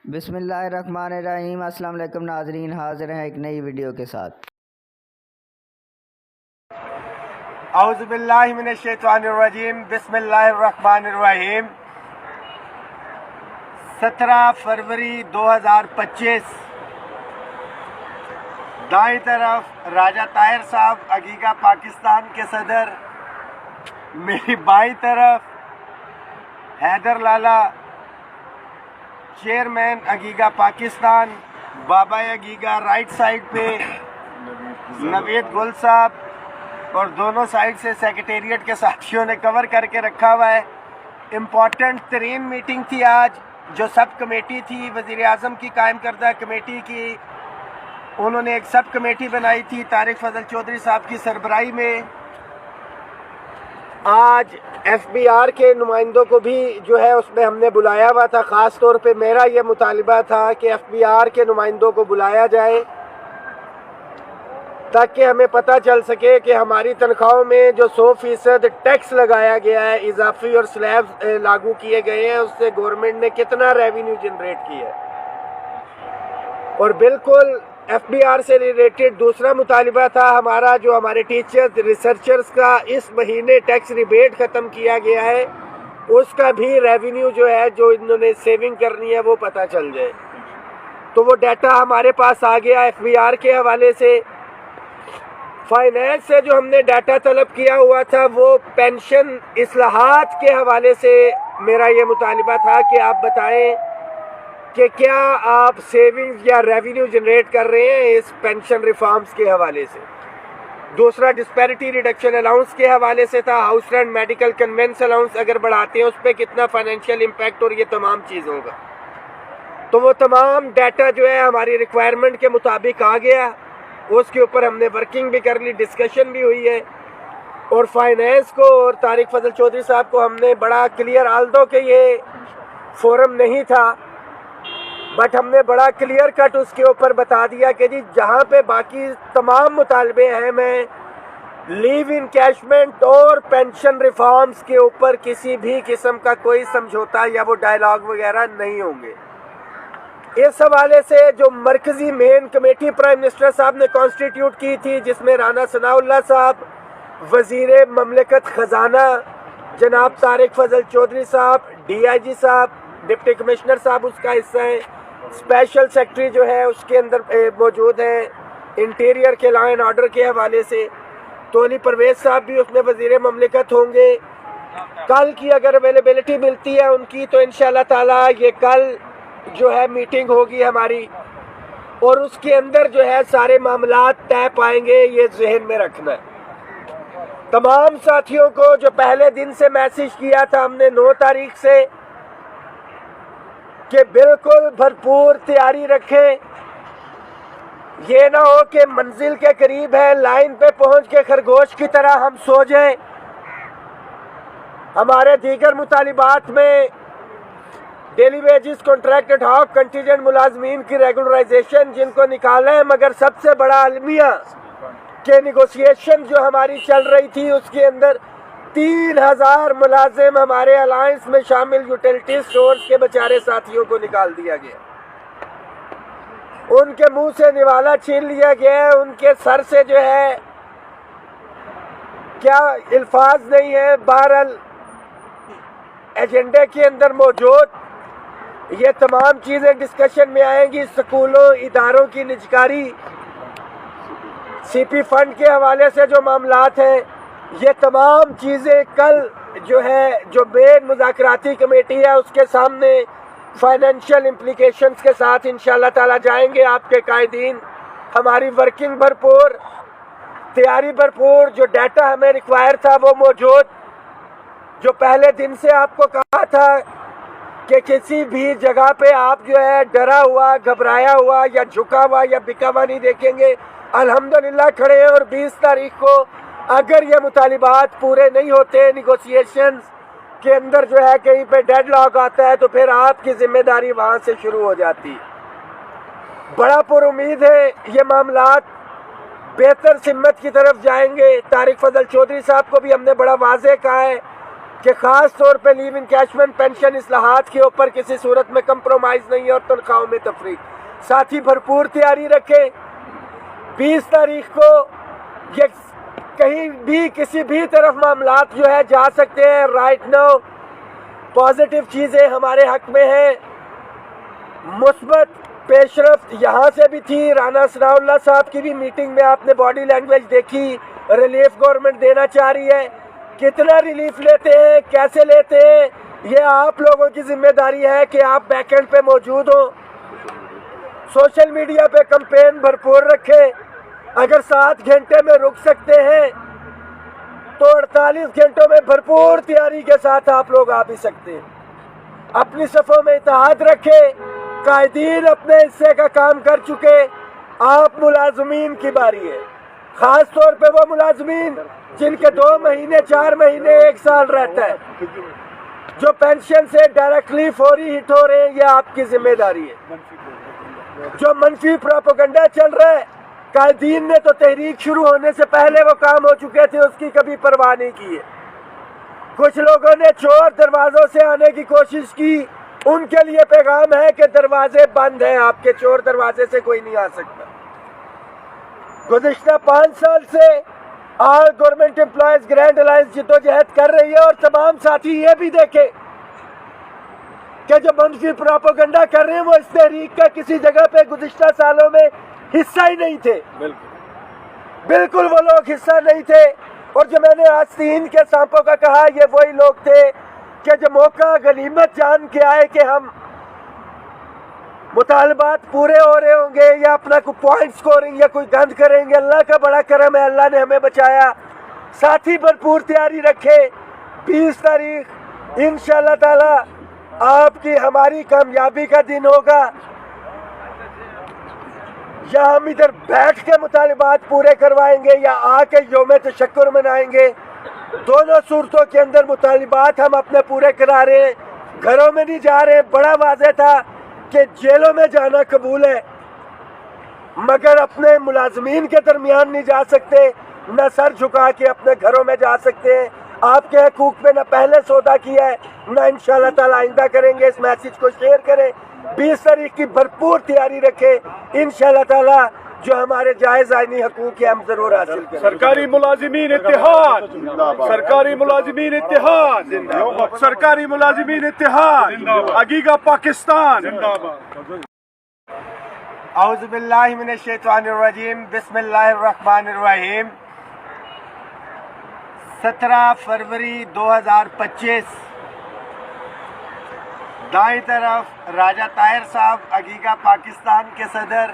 بسم اللہ الرحمن الرحیم۔ السلام علیکم ناظرین، حاضر ہیں ایک نئی ویڈیو کے ساتھ۔ اعوذ باللہ من الشیطان الرجیم، بسم اللہ الرحمن الرحیم۔ 17 فروری 2025، دائیں طرف راجہ طاہر صاحب عقیقہ پاکستان کے صدر، میری بائیں طرف حیدر لالا چیئرمین عقیقہ پاکستان، بابا عقیقہ رائٹ سائڈ پہ نوید گل صاحب، اور دونوں سائڈ سے سیکریٹریٹ کے ساتھیوں نے کور کر کے رکھا ہوا ہے۔ امپورٹنٹ ترین میٹنگ تھی آج، جو سب کمیٹی تھی وزیر اعظم کی قائم کردہ کمیٹی کی، انہوں نے ایک سب کمیٹی بنائی تھی طارق فضل چودھری صاحب کی سربراہی میں۔ آج ایف بی آر کے نمائندوں کو بھی جو ہے اس میں ہم نے بلایا ہوا تھا۔ خاص طور پہ میرا یہ مطالبہ تھا کہ ایف بی آر کے نمائندوں کو بلایا جائے تاکہ ہمیں پتہ چل سکے کہ ہماری تنخواہوں میں جو 100% ٹیکس لگایا گیا ہے، اضافی اور سلیب لاگو کیے گئے ہیں، اس سے گورنمنٹ نے کتنا ریونیو جنریٹ کیا ہے۔ اور بالکل ایف بی آر سے ریلیٹڈ دوسرا مطالبہ تھا ہمارا، جو ہمارے ٹیچرز ریسرچرز کا اس مہینے ٹیکس ریبیٹ ختم کیا گیا ہے، اس کا بھی ریونیو جو ہے جو انہوں نے سیونگ کرنی ہے وہ پتہ چل جائے۔ تو وہ ڈیٹا ہمارے پاس آ گیا ایف بی آر کے حوالے سے۔ فائنینس سے جو ہم نے ڈیٹا طلب کیا ہوا تھا، وہ پینشن اصلاحات کے حوالے سے میرا یہ مطالبہ تھا کہ آپ بتائیں کہ کیا آپ سیونگز یا ریونیو جنریٹ کر رہے ہیں اس پینشن ریفارمز کے حوالے سے۔ دوسرا ڈسپیرٹی ریڈکشن الاؤنس کے حوالے سے تھا، house rent medical conveyance allowance اگر بڑھاتے ہیں اس پہ کتنا فائنینشیل امپیکٹ، اور یہ تمام چیزوں کا۔ تو وہ تمام ڈیٹا جو ہے ہماری ریکوائرمنٹ کے مطابق آ گیا، اس کے اوپر ہم نے ورکنگ بھی کر لی، ڈسکشن بھی ہوئی ہے۔ اور فائنینس کو اور طارق فضل چودھری صاحب کو ہم نے بڑا کلیئر، آلدو کہ یہ فورم نہیں تھا، بٹ ہم نے بڑا کلیئر کٹ اس کے اوپر بتا دیا کہ جی جہاں پہ باقی تمام مطالبے ہیں، میں لیو انکیشمنٹ اور پینشن ریفارمز کے اوپر کسی بھی قسم کا کوئی سمجھوتا یا وہ ڈائلاگ وغیرہ نہیں ہوں گے۔ اس حوالے سے جو مرکزی مین کمیٹی پرائم منسٹر صاحب نے کانسٹیٹیوٹ کی تھی، جس میں رانا ثناء اللہ صاحب، وزیر مملکت خزانہ جناب طارق فضل چودھری صاحب، ڈی آئی جی صاحب، ڈپٹی کمشنر صاحب اس کا حصہ ہیں، اسپیشل سیکرٹری جو ہے اس کے اندر موجود ہیں، انٹیریئر کے لا اینڈ آرڈر کے حوالے سے تولی پرویز صاحب بھی اس میں وزیر مملکت ہوں گے۔ کل کی اگر اویلیبلٹی ملتی ہے ان کی تو انشاءاللہ تعالیٰ یہ کل جو ہے میٹنگ ہوگی ہماری، اور اس کے اندر جو ہے سارے معاملات طے پائیں گے، یہ ذہن میں رکھنا ہے۔ تمام ساتھیوں کو جو پہلے دن سے میسج کیا تھا ہم نے 9 تاریخ سے کہ بالکل بھرپور تیاری رکھیں، یہ نہ ہو کہ منزل کے قریب ہے، لائن پہ پہنچ کے خرگوش کی طرح ہم سو جائیں۔ ہمارے دیگر مطالبات میں ڈیلی ویجز، کانٹریکٹڈ ہاک، کنٹیجنٹ ملازمین کی ریگولرائزیشن جن کو نکالا ہے، مگر سب سے بڑا المیہ کہ نیگوسیشن جو ہماری چل رہی تھی اس کے اندر 3000 ملازم ہمارے الائنس میں شامل یوٹیلٹی سٹورز کے بیچارے ساتھیوں کو نکال دیا گیا، ان کے منہ سے نوالا چھین لیا گیا ہے، ان کے سر سے جو ہے کیا الفاظ نہیں ہے، بہرحال ایجنڈے کے اندر موجود یہ تمام چیزیں ڈسکشن میں آئیں گی۔ سکولوں، اداروں کی نجکاری، سی پی فنڈ کے حوالے سے جو معاملات ہیں، یہ تمام چیزیں کل جو ہے جو مین مذاکراتی کمیٹی ہے اس کے سامنے فائنینشیل امپلیکیشنز کے ساتھ انشاءاللہ تعالیٰ جائیں گے آپ کے قائدین۔ ہماری ورکنگ بھرپور، تیاری بھرپور، جو ڈیٹا ہمیں ریکوائر تھا وہ موجود۔ جو پہلے دن سے آپ کو کہا تھا کہ کسی بھی جگہ پہ آپ جو ہے ڈرا ہوا، گھبرایا ہوا یا جھکا ہوا یا بکا ہوا نہیں دیکھیں گے، الحمدللہ کھڑے ہیں۔ اور 20 تاریخ کو اگر یہ مطالبات پورے نہیں ہوتے، نیگوسیشنز کے اندر جو ہے کہیں پہ ڈیڈ لاک آتا ہے، تو پھر آپ کی ذمہ داری وہاں سے شروع ہو جاتی۔ بڑا پر امید ہے یہ معاملات بہتر سمت کی طرف جائیں گے۔ طارق فضل چودھری صاحب کو بھی ہم نے بڑا واضح کہا ہے کہ خاص طور پہ لیو انکیشمنٹ پینشن اصلاحات کے اوپر کسی صورت میں کمپرومائز نہیں ہے اور تنخواہوں میں تفریق. ساتھی بھرپور تیاری رکھیں. 20 تاریخ کو یہ کہیں بھی کسی بھی طرف معاملات جو ہے جا سکتے ہیں. رائٹ ناؤ پازیٹیو چیزیں ہمارے حق میں ہیں. مثبت پیش رفت یہاں سے بھی تھی. رانا ثناء اللہ صاحب کی بھی میٹنگ میں آپ نے باڈی لینگویج دیکھی. ریلیف گورنمنٹ دینا چاہ رہی ہے. کتنا ریلیف لیتے ہیں, کیسے لیتے ہیں, یہ آپ لوگوں کی ذمہ داری ہے کہ آپ بیک اینڈ پہ موجود ہوں. سوشل میڈیا پہ کمپین بھرپور رکھیں. اگر 7 گھنٹے میں رک سکتے ہیں تو 48 گھنٹوں میں بھرپور تیاری کے ساتھ آپ لوگ آ بھی سکتے ہیں. اپنی صفوں میں اتحاد رکھیں. قائدین اپنے حصے کا کام کر چکے, آپ ملازمین کی باری ہے. خاص طور پہ وہ ملازمین جن کے 2 مہینے 4 مہینے 1 سال رہتا ہے, جو پینشن سے ڈائریکٹلی فوری ہٹ ہو رہے ہیں, یہ آپ کی ذمہ داری ہے. جو منفی پروپیگنڈا چل رہا ہے, قائدین نے تو تحریک شروع ہونے سے پہلے وہ کام ہو چکے تھے, اس کی کبھی پرواہ نہیں کی ہے. کچھ لوگوں نے چور دروازوں سے آنے کی کوشش کی, ان کے لیے پیغام ہے کہ دروازے بند ہیں, آپ کے چور دروازے سے کوئی نہیں آ سکتا. گزشتہ 5 سال سے آل گورنمنٹ امپلائیز گرینڈ الائنس جدوجہد کر رہی ہے, اور تمام ساتھی یہ بھی دیکھیں کہ جو منفی پروپیگنڈا کر رہے ہیں وہ اس تحریک کا کسی جگہ پہ گزشتہ سالوں میں حصہ ہی نہیں تھے. بالکل وہ لوگ حصہ نہیں تھے. اور جو میں نے آستین کے سانپوں کا کہا, یہ وہی لوگ تھے کہ جو موقع غنیمت جان کے آئے کہ ہم مطالبات پورے ہو رہے ہوں گے یا اپنا کوئی پوائنٹ سکورنگ یا کوئی گند کریں گے. اللہ کا بڑا کرم ہے, اللہ نے ہمیں بچایا. ساتھی بھرپور تیاری رکھے. 20 تاریخ انشاءاللہ تعالی آپ کی ہماری کامیابی کا دن ہوگا. یا ہم ادھر بیٹھ کے مطالبات پورے کروائیں گے یا آ کے یوم تشکر منائیں گے. دونوں صورتوں کے اندر مطالبات ہم اپنے پورے کرا رہے ہیں, گھروں میں نہیں جا رہے. بڑا واضح تھا کہ جیلوں میں جانا قبول ہے, مگر اپنے ملازمین کے درمیان نہیں جا سکتے, نہ سر جھکا کے اپنے گھروں میں جا سکتے ہیں. آپ کے حقوق پہ نہ پہلے سودا کیا ہے, نہ انشاءاللہ تعالی آئندہ کریں گے. اس میسج کو شیئر کریں. 20 تاریخ کی بھرپور تیاری رکھیں. انشاءاللہ تعالی جو ہمارے جائز آئینی حقوق ہیں ہم ضرور حاصل کریں. سرکاری ملازمین اتحاد, سرکاری ملازمین اتحاد, سرکاری ملازمین اتحاد, اگیگا پاکستان. اعوذ باللہ من الشیطان الرجیم. بسم اللہ الرحمن الرحیم. 17 فروری 2025. دائیں طرف راجہ طاہر صاحب اگیگا پاکستان کے صدر,